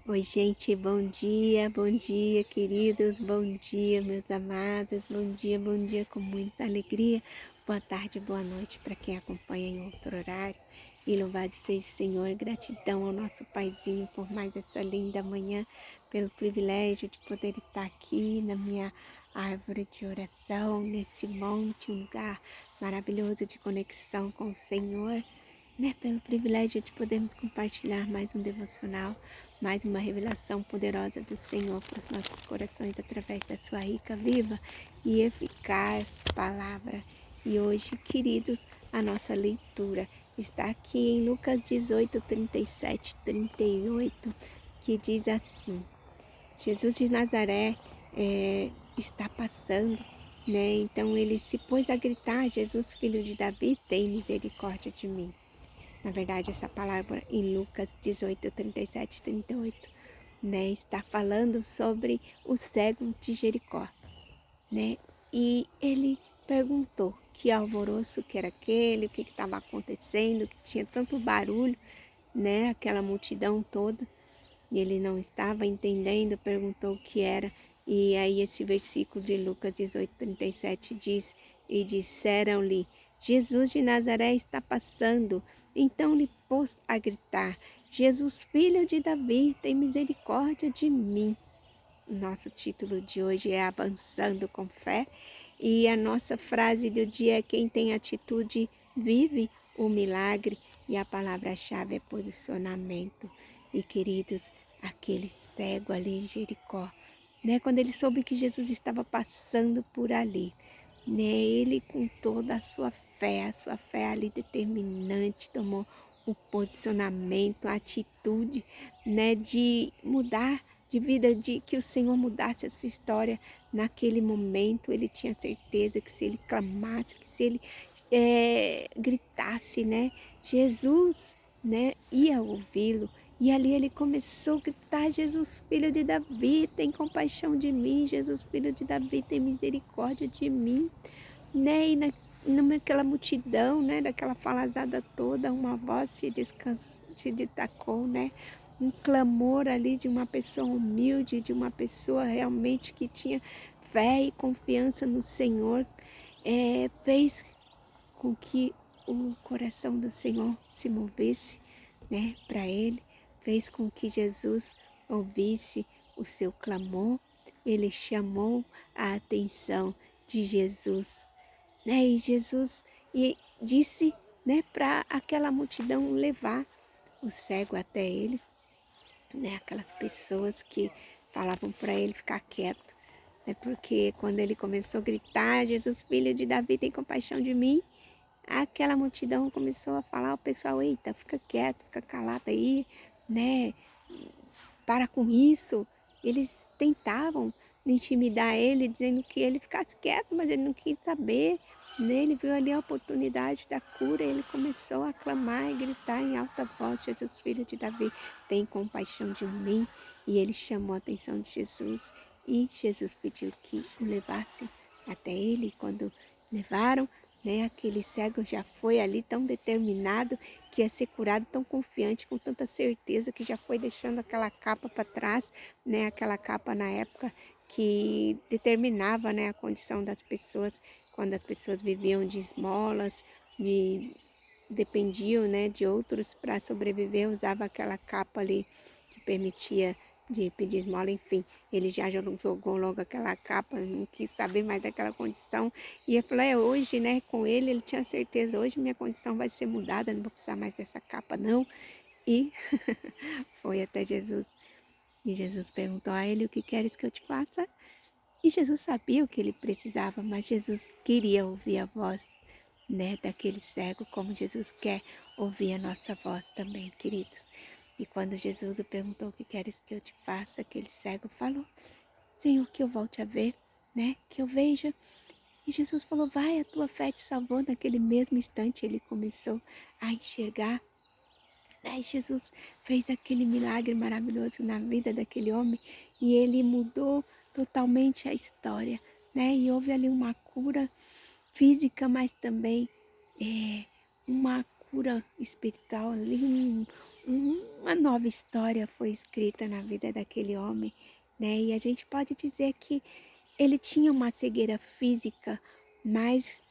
Oi, gente, bom dia, queridos, bom dia, meus amados, bom dia, com muita alegria. Boa tarde, boa noite para quem acompanha em outro horário. E louvado seja o Senhor, gratidão ao nosso Paizinho por mais essa linda manhã, pelo privilégio de poder estar aqui na minha árvore de oração, nesse monte, um lugar maravilhoso de conexão com o Senhor, né? Pelo privilégio de podermos compartilhar mais um devocional, mais uma revelação poderosa do Senhor para os nossos corações através da sua rica, viva e eficaz palavra. E hoje, queridos, a nossa leitura está aqui em Lucas 18, 37, 38, que diz assim: Jesus de Nazaré está passando, né? Então ele se pôs a gritar: Jesus, filho de Davi, tem misericórdia de mim. Na verdade, essa palavra em Lucas 18, 37 e 38, né, está falando sobre o cego de Jericó, né? E ele perguntou que alvoroço que era aquele, o que estava acontecendo, que tinha tanto barulho, né, aquela multidão toda, e ele não estava entendendo, perguntou o que era. E aí esse versículo de Lucas 18, 37 diz: E disseram-lhe: Jesus de Nazaré está passando. Então lhe pôs a gritar: Jesus, filho de Davi, tem misericórdia de mim. Nosso título de hoje é Avançando com Fé. E a nossa frase do dia é: quem tem atitude vive o milagre. E a palavra-chave é posicionamento. E queridos, aquele cego ali em Jericó, né, quando ele soube que Jesus estava passando por ali, né, ele com toda a sua fé ali determinante, tomou o posicionamento, a atitude, né, de mudar de vida, de que o Senhor mudasse a sua história naquele momento. Ele tinha certeza que se ele clamasse, que se ele gritasse, né, Jesus, né, ia ouvi-lo. E ali ele começou a gritar: Jesus, filho de Davi, tem compaixão de mim. Jesus, filho de Davi, tem misericórdia de mim, né? E naquela multidão, né, daquela falazada toda, uma voz se destacou, né? Um clamor ali de uma pessoa humilde, de uma pessoa realmente que tinha fé e confiança no Senhor, fez com que o coração do Senhor se movesse, né, para ele, fez com que Jesus ouvisse o seu clamor. Ele chamou a atenção de Jesus, né? E Jesus disse, né, para aquela multidão levar o cego até eles, né? Aquelas pessoas que falavam para ele ficar quieto, né? Porque quando ele começou a gritar: Jesus, filho de Davi, tem compaixão de mim, aquela multidão começou a falar, o pessoal: eita, fica quieto, fica calado aí, né? Para com isso. Eles tentavam intimidar ele, dizendo que ele ficasse quieto, mas ele não quis saber, né? Ele viu ali a oportunidade da cura, ele começou a clamar e gritar em alta voz: Jesus, filho de Davi, tem compaixão de mim. E ele chamou a atenção de Jesus, e Jesus pediu que o levassem até ele. E quando levaram, né, aquele cego já foi ali tão determinado que ia ser curado, tão confiante, com tanta certeza, que já foi deixando aquela capa para trás, né, aquela capa na época que determinava, né, a condição das pessoas, quando as pessoas viviam de esmolas, dependiam, né, de outros para sobreviver, usava aquela capa ali que permitia de pedir esmola. Enfim, ele já jogou logo aquela capa, não quis saber mais daquela condição. E ele falou: hoje, né, com ele tinha certeza: hoje minha condição vai ser mudada, não vou precisar mais dessa capa, não. E foi até Jesus. E Jesus perguntou a ele: o que queres que eu te faça? E Jesus sabia o que ele precisava, mas Jesus queria ouvir a voz, né, daquele cego, como Jesus quer ouvir a nossa voz também, queridos. E quando Jesus o perguntou: o que queres que eu te faça, aquele cego falou: Senhor, que eu volte a ver, né, que eu veja. E Jesus falou: vai, a tua fé te salvou. Naquele mesmo instante ele começou a enxergar. Aí Jesus fez aquele milagre maravilhoso na vida daquele homem, e ele mudou totalmente a história, né? E houve ali uma cura física, mas também uma cura espiritual ali, uma nova história foi escrita na vida daquele homem, né? E a gente pode dizer que ele tinha uma cegueira física, mas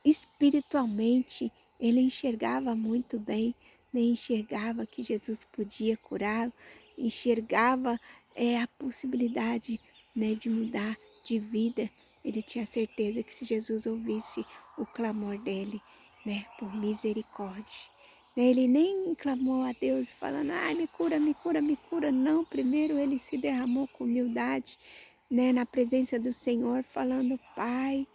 espiritualmente ele enxergava muito bem, né? Enxergava que Jesus podia curá-lo, enxergava a possibilidade, né, de mudar de vida. Ele tinha certeza que se Jesus ouvisse o clamor dele, né, por misericórdia, né, ele nem clamou a Deus falando, ai, me cura, me cura, me cura. Não, primeiro ele se derramou com humildade, né, na presença do Senhor, falando, Pai,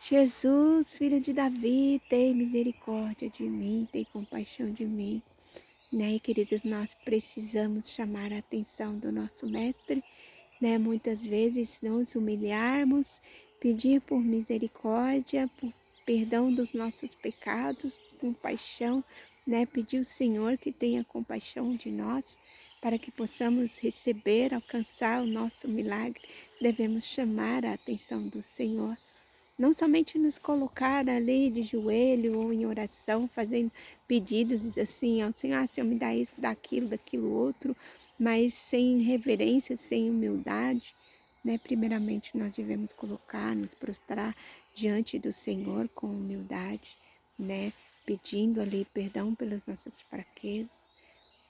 Jesus, filho de Davi, tem misericórdia de mim, tem compaixão de mim. Né, queridos, nós precisamos chamar a atenção do nosso Mestre, né, muitas vezes nos humilharmos, pedir por misericórdia, por perdão dos nossos pecados, compaixão, né, pedir ao Senhor que tenha compaixão de nós, para que possamos receber, alcançar o nosso milagre. Devemos chamar a atenção do Senhor. Não somente nos colocar ali de joelho ou em oração, fazendo pedidos assim ao Senhor, Senhor, me dá isso, dá aquilo, daquilo outro, mas sem reverência, sem humildade, né? Primeiramente nós devemos colocar, nos prostrar diante do Senhor com humildade, né? Pedindo ali perdão pelas nossas fraquezas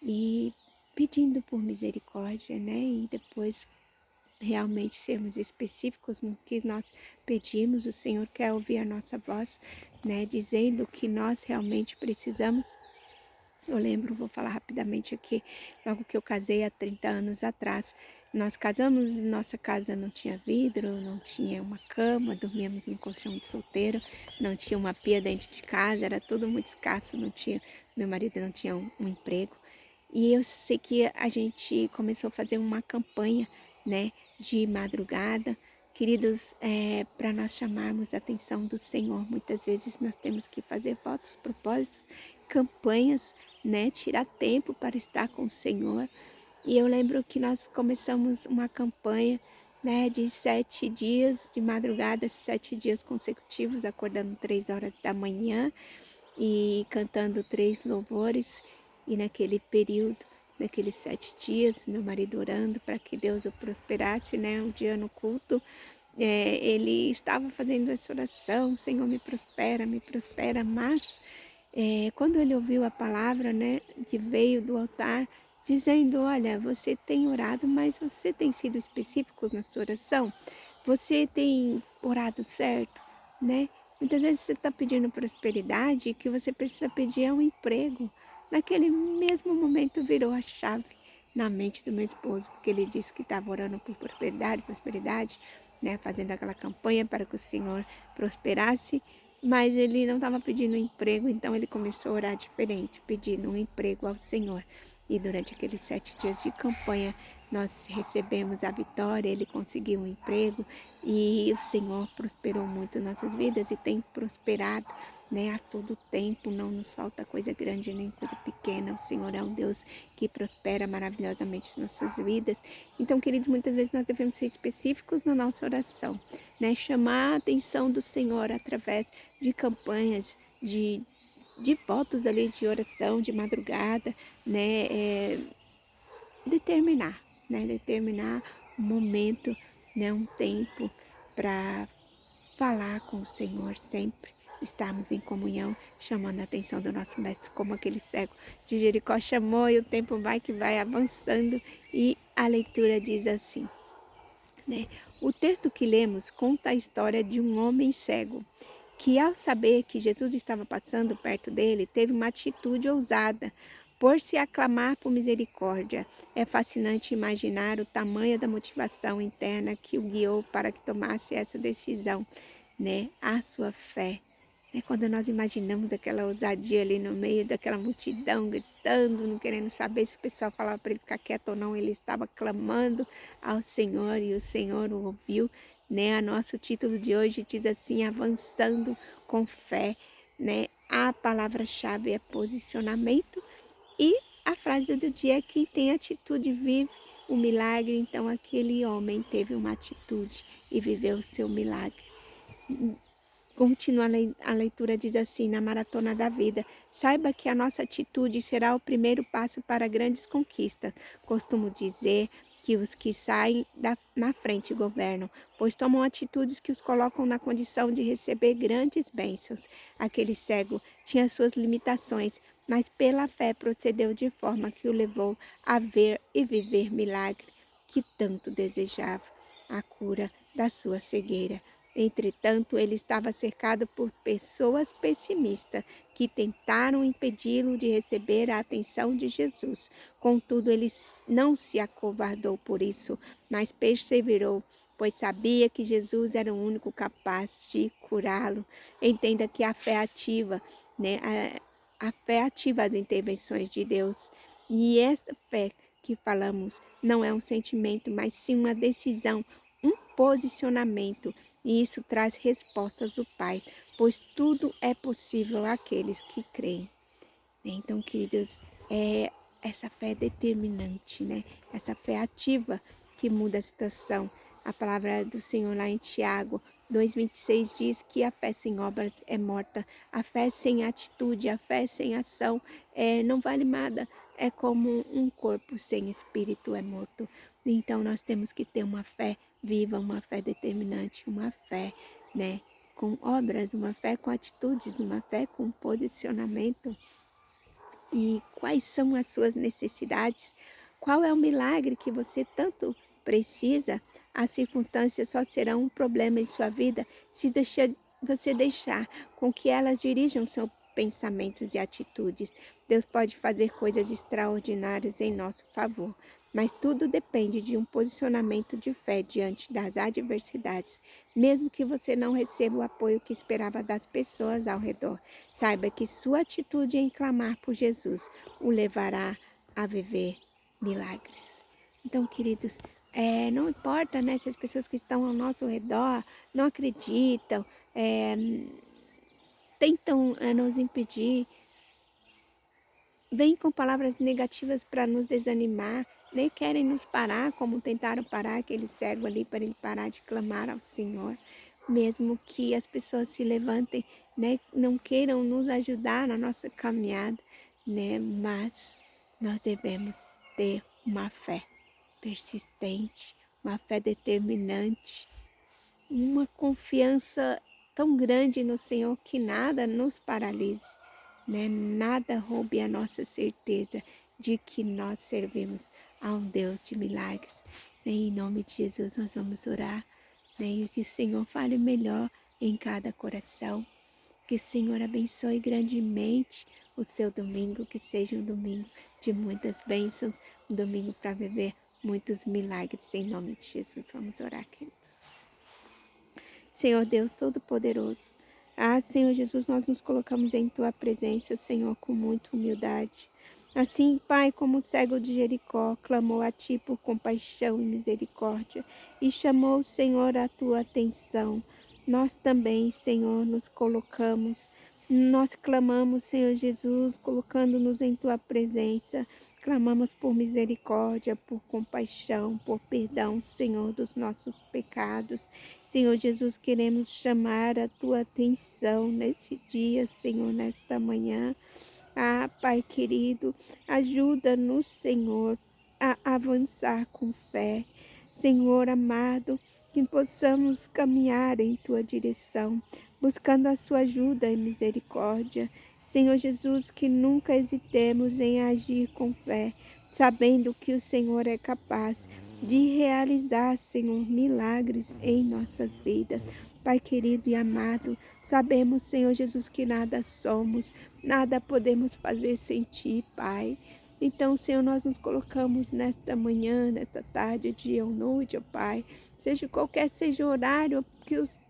e pedindo por misericórdia, né? E depois realmente sermos específicos no que nós pedimos. O Senhor quer ouvir a nossa voz, né, dizendo que nós realmente precisamos. Eu lembro, vou falar rapidamente aqui, logo que eu casei há 30 anos atrás, nós casamos, nossa casa não tinha vidro, não tinha uma cama, dormíamos em colchão de solteiro, não tinha uma pia dentro de casa, era tudo muito escasso, não tinha, meu marido não tinha um emprego. E eu sei que a gente começou a fazer uma campanha, né, de madrugada. Queridos, para nós chamarmos a atenção do Senhor, muitas vezes nós temos que fazer votos, propósitos, campanhas, né, tirar tempo para estar com o Senhor. E eu lembro que nós começamos uma campanha, né, de 7 dias de madrugada, 7 dias consecutivos, acordando 3 horas da manhã e cantando 3 louvores. E naquele período, naqueles 7 dias, meu marido orando para que Deus o prosperasse, né? Um dia no culto, ele estava fazendo essa oração, Senhor, me prospera, mas quando ele ouviu a palavra, né, que veio do altar, dizendo, olha, você tem orado, mas você tem sido específico na sua oração? Você tem orado certo, né? Muitas vezes você está pedindo prosperidade e que você precisa pedir é um emprego. Naquele mesmo momento virou a chave na mente do meu esposo, porque ele disse que estava orando por prosperidade, né, fazendo aquela campanha para que o Senhor prosperasse, mas ele não estava pedindo um emprego, então ele começou a orar diferente, pedindo um emprego ao Senhor. E durante aqueles 7 dias de campanha, nós recebemos a vitória, ele conseguiu um emprego e o Senhor prosperou muito nossas vidas e tem prosperado, né, a todo tempo. Não nos falta coisa grande nem coisa pequena. O Senhor é um Deus que prospera maravilhosamente nossas vidas. Então, queridos, muitas vezes nós devemos ser específicos na nossa oração, né, chamar a atenção do Senhor através de campanhas, de votos ali de oração, de madrugada, né, determinar um momento, né, um tempo para falar com o Senhor sempre, estarmos em comunhão, chamando a atenção do nosso mestre, como aquele cego de Jericó chamou e o tempo vai que vai avançando e a leitura diz assim, né? O texto que lemos conta a história de um homem cego que, ao saber que Jesus estava passando perto dele, teve uma atitude ousada por se aclamar por misericórdia. É fascinante imaginar o tamanho da motivação interna que o guiou para que tomasse essa decisão, né? A sua fé. Quando nós imaginamos aquela ousadia ali no meio daquela multidão, gritando, não querendo saber se o pessoal falava para ele ficar quieto ou não, ele estava clamando ao Senhor e o Senhor o ouviu, né? A nosso título de hoje diz assim, avançando com fé, né? A palavra-chave é posicionamento e a frase do dia é quem tem atitude vive o milagre. Então aquele homem teve uma atitude e viveu o seu milagre. Continua a leitura, diz assim, na Maratona da Vida: saiba que a nossa atitude será o primeiro passo para grandes conquistas. Costumo dizer que os que saem na frente governam, pois tomam atitudes que os colocam na condição de receber grandes bênçãos. Aquele cego tinha suas limitações, mas pela fé procedeu de forma que o levou a ver e viver milagre que tanto desejava, a cura da sua cegueira. Entretanto, ele estava cercado por pessoas pessimistas que tentaram impedi-lo de receber a atenção de Jesus. Contudo, ele não se acovardou por isso, mas perseverou, pois sabia que Jesus era o único capaz de curá-lo. Entenda que a fé ativa, né? A fé ativa as intervenções de Deus. E essa fé que falamos não é um sentimento, mas sim uma decisão, um posicionamento. E isso traz respostas do Pai, pois tudo é possível àqueles que creem. Então, queridos, essa fé é determinante, né? Essa fé ativa que muda a situação. A palavra do Senhor lá em Tiago 2,26 diz que a fé sem obras é morta. A fé sem atitude, a fé sem ação não vale nada. É como um corpo sem espírito é morto. Então, nós temos que ter uma fé viva, uma fé determinante, uma fé, né, com obras, uma fé com atitudes, uma fé com posicionamento. E quais são as suas necessidades? Qual é o milagre que você tanto precisa? As circunstâncias só serão um problema em sua vida se você deixar com que elas dirijam seus pensamentos e atitudes. Deus pode fazer coisas extraordinárias em nosso favor, mas tudo depende de um posicionamento de fé diante das adversidades, mesmo que você não receba o apoio que esperava das pessoas ao redor. Saiba que sua atitude em clamar por Jesus o levará a viver milagres. Então, queridos, não importa, né, se as pessoas que estão ao nosso redor não acreditam, tentam nos impedir, vêm com palavras negativas para nos desanimar, nem querem nos parar, como tentaram parar aquele cego ali para ele parar de clamar ao Senhor. Mesmo que as pessoas se levantem, né, não queiram nos ajudar na nossa caminhada, né, mas nós devemos ter uma fé persistente, uma fé determinante, uma confiança tão grande no Senhor que nada nos paralise, né? Nada roube a nossa certeza de que nós servimos a um Deus de milagres. Em nome de Jesus nós vamos orar, né? E que o Senhor fale melhor em cada coração. Que o Senhor abençoe grandemente o seu domingo, que seja um domingo de muitas bênçãos, um domingo para viver muitos milagres. Em nome de Jesus vamos orar, queridos. Senhor Deus Todo-Poderoso, Senhor Jesus, nós nos colocamos em Tua presença, Senhor, com muita humildade. Assim, Pai, como o cego de Jericó, clamou a Ti por compaixão e misericórdia e chamou, Senhor, a Tua atenção. Nós também, Senhor, nos colocamos, nós clamamos, Senhor Jesus, colocando-nos em Tua presença. Clamamos por misericórdia, por compaixão, por perdão, Senhor, dos nossos pecados. Senhor Jesus, queremos chamar a Tua atenção nesse dia, Senhor, nesta manhã. Pai querido, ajuda-nos, Senhor, a avançar com fé. Senhor amado, que possamos caminhar em Tua direção, buscando a Sua ajuda e misericórdia. Senhor Jesus, que nunca hesitemos em agir com fé, sabendo que o Senhor é capaz de realizar, Senhor, milagres em nossas vidas. Pai querido e amado, sabemos, Senhor Jesus, que nada somos, nada podemos fazer sem Ti, Pai. Então, Senhor, nós nos colocamos nesta manhã, nesta tarde, dia ou noite, ó Pai, seja qualquer seja o horário que os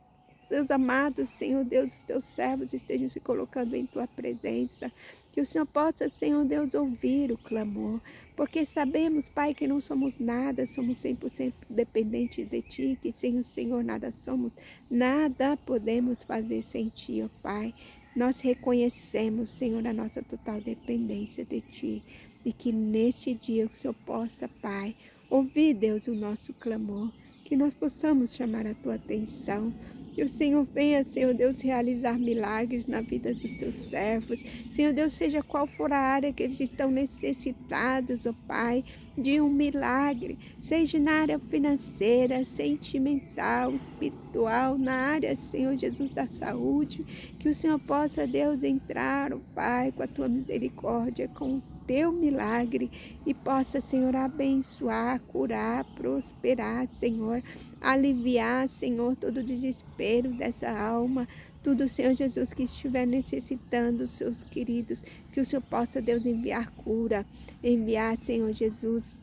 Deus amados, Senhor Deus, os Teus servos estejam se colocando em Tua presença. Que o Senhor possa, Senhor Deus, ouvir o clamor. Porque sabemos, Pai, que não somos nada, somos 100% dependentes de Ti, que sem o Senhor nada somos, nada podemos fazer sem Ti, ó Pai. Nós reconhecemos, Senhor, a nossa total dependência de Ti. E que neste dia o Senhor possa, Pai, ouvir, Deus, o nosso clamor. Que nós possamos chamar a Tua atenção. Que o Senhor venha, Senhor Deus, realizar milagres na vida dos teus servos. Senhor Deus, seja qual for a área que eles estão necessitados, ó Pai, de um milagre, seja na área financeira, sentimental, espiritual, na área, Senhor Jesus, da saúde, que o Senhor possa, Deus, entrar, ó Pai, com a tua misericórdia, com o teu milagre e possa, Senhor, abençoar, curar, prosperar, Senhor, aliviar, Senhor, todo o desespero dessa alma, tudo, Senhor Jesus, que estiver necessitando, seus queridos, que o Senhor possa, Deus, enviar cura, enviar, Senhor Jesus,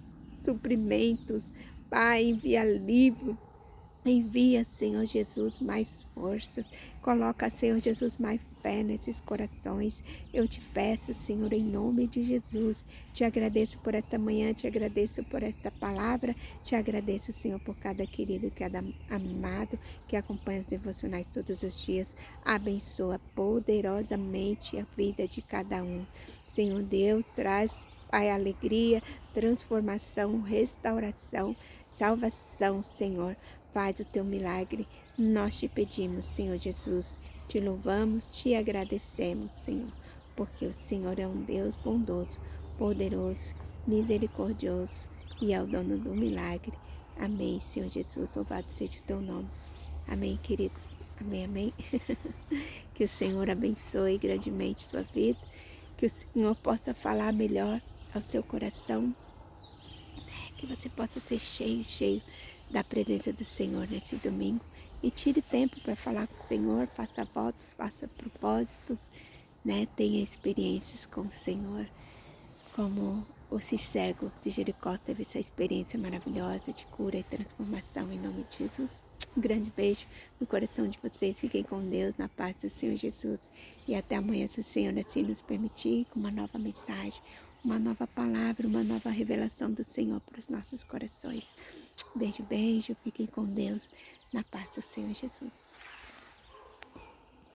suprimentos, Pai, envia livro, envia, Senhor Jesus, mais forças. Coloca, Senhor Jesus, mais fé nesses corações. Eu te peço, Senhor, em nome de Jesus. Te agradeço por esta manhã, te agradeço por esta palavra. Te agradeço, Senhor, por cada querido, cada amado que acompanha os devocionais todos os dias. Abençoa poderosamente a vida de cada um. Senhor Deus, traz, Pai, alegria, transformação, restauração, salvação, Senhor. Faz o teu milagre. Nós te pedimos, Senhor Jesus. Te louvamos, te agradecemos, Senhor, porque o Senhor é um Deus bondoso, poderoso, misericordioso e é o dono do milagre. Amém, Senhor Jesus. Louvado seja o teu nome. Amém, queridos. Amém, amém. Que o Senhor abençoe grandemente sua vida. Que o Senhor possa falar melhor ao seu coração. Que você possa ser cheio, cheio da presença do Senhor nesse domingo. E tire tempo para falar com o Senhor, faça votos, faça propósitos, né? Tenha experiências com o Senhor, como o cego de Jericó teve essa experiência maravilhosa de cura e transformação em nome de Jesus. Um grande beijo no coração de vocês. Fiquem com Deus, na paz do Senhor Jesus. E até amanhã, se o Senhor assim nos permitir, com uma nova mensagem, uma nova palavra, uma nova revelação do Senhor para os nossos corações. Beijo, beijo. Fiquem com Deus, na paz do Senhor Jesus.